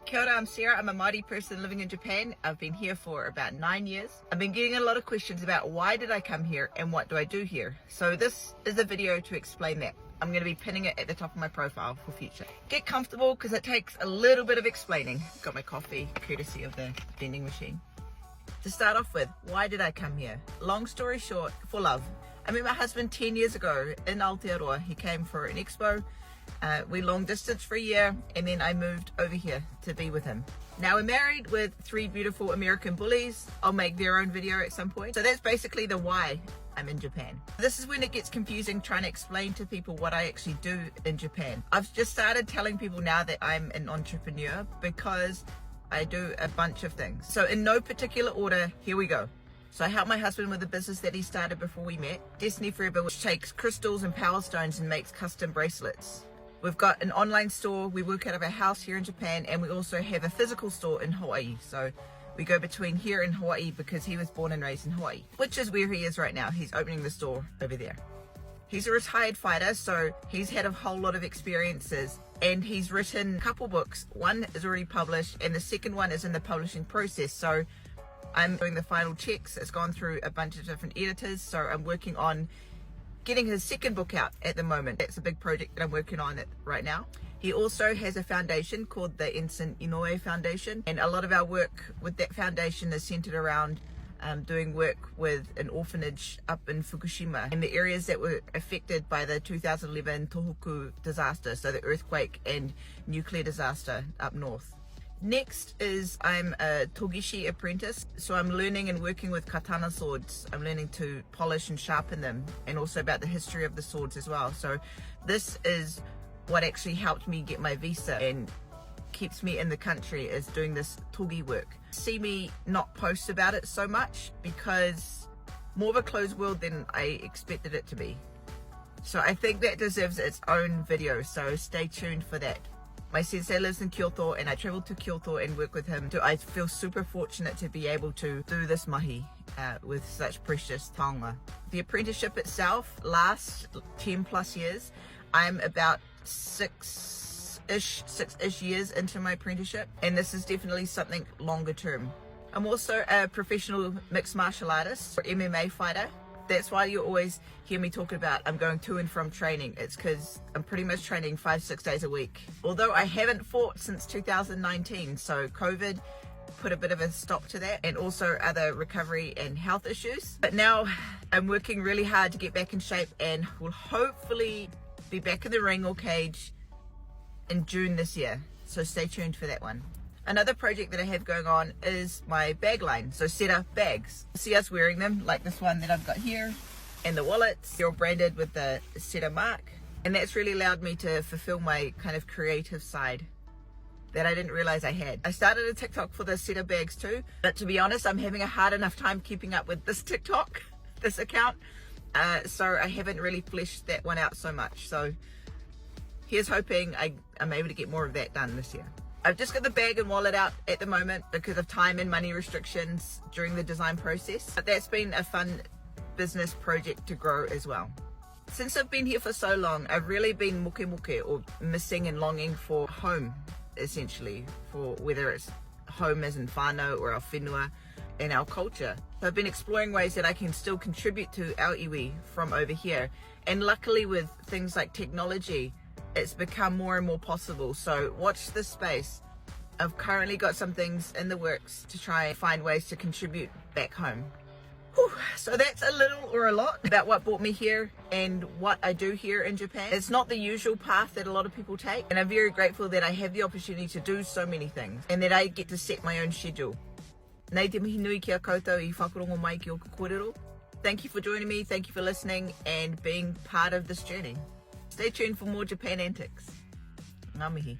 Kia ora, I'm Sera. I'm a Māori person living in Japan. I've been here for about 9 years. I've been getting a lot of questions about why did I come here and what do I do here. So this is a video to explain that. I'm going to be pinning it at the top of my profile for future. Get comfortable because it takes a little bit of explaining. Got my coffee, courtesy of the vending machine. To start off with, why did I come here? Long story short, for love. I met my husband 10 years ago in Aotearoa. He came for an expo. We long distance for a year and then I moved over here to be with him. Now we're married with 3 beautiful American bullies. I'll make their own video at some point. So that's basically the why I'm in Japan. This is when it gets confusing trying to explain to people what I actually do in Japan. I've just started telling people now that I'm an entrepreneur because I do a bunch of things. So in no particular order, here we go. So I helped my husband with a business that he started before we met, Destiny Forever, which takes crystals and power stones and makes custom bracelets. We've got an online store. We work out of our house here in Japan, and we also have a physical store in Hawaii. So we go between here and Hawaii because he was born and raised in Hawaii, which is where he is right now. He's opening the store over there. He's a retired fighter, so he's had a whole lot of experiences, and he's written a couple books. One is already published and the second one is in the publishing process. So I'm doing the final checks. It's gone through a bunch of different editors, so I'm working on getting his second book out at the moment. That's a big project that I'm working on right now. He also has a foundation called the Ensign Inoue Foundation, and a lot of our work with that foundation is centered around doing work with an orphanage up in Fukushima in the areas that were affected by the 2011 Tohoku disaster, so the earthquake and nuclear disaster up north. Next is I'm a togishi apprentice, so I'm learning and working with katana swords. I'm learning to polish and sharpen them, and also about the history of the swords as well. So this is what actually helped me get my visa and keeps me in the country, is doing this togi work. See me not post about it so much because more of a closed world than I expected it to be. So I think that deserves its own video, so stay tuned for that. My sensei lives in Kyoto and I traveled to Kyoto and work with him. I feel super fortunate to be able to do this mahi with such precious taonga. The apprenticeship itself lasts 10 plus years. I'm about six-ish years into my apprenticeship, and this is definitely something longer term. I'm also a professional mixed martial artist or MMA fighter. That's why you always hear me talking about I'm going to and from training. It's because I'm pretty much training 5-6 days a week. Although I haven't fought since 2019, so COVID put a bit of a stop to that, and also other recovery and health issues. But now I'm working really hard to get back in shape and will hopefully be back in the ring or cage in June this year. So stay tuned for that one. Another project that I have going on is my bag line, so Sera bags. See us wearing them, like this one that I've got here, and the wallets. They're all branded with the Sera mark, and that's really allowed me to fulfill my kind of creative side that I didn't realize I had. I started a TikTok for the Sera bags too, but to be honest, I'm having a hard enough time keeping up with this TikTok, this account, so I haven't really fleshed that one out so much. So here's hoping I'm able to get more of that done this year. I've just got the bag and wallet out at the moment because of time and money restrictions during the design process. But that's been a fun business project to grow as well. Since I've been here for so long, I've really been muke or missing and longing for home, essentially, for whether it's home as in whānau or our whenua and our culture. So I've been exploring ways that I can still contribute to our iwi from over here. And luckily with things like technology, it's become more and more possible. So watch this space. I've currently got some things in the works to try and find ways to contribute back home. Whew. So that's a little or a lot about what brought me here and what I do here in Japan. It's not the usual path that a lot of people take, and I'm very grateful that I have the opportunity to do so many things and that I get to set my own schedule. Nei te mihi nui kia koutou I whakarongo mai ki o ka kōrero. Thank you for joining me, thank you for listening and being part of this journey. Stay tuned for more Japan antics. Ngā mihi.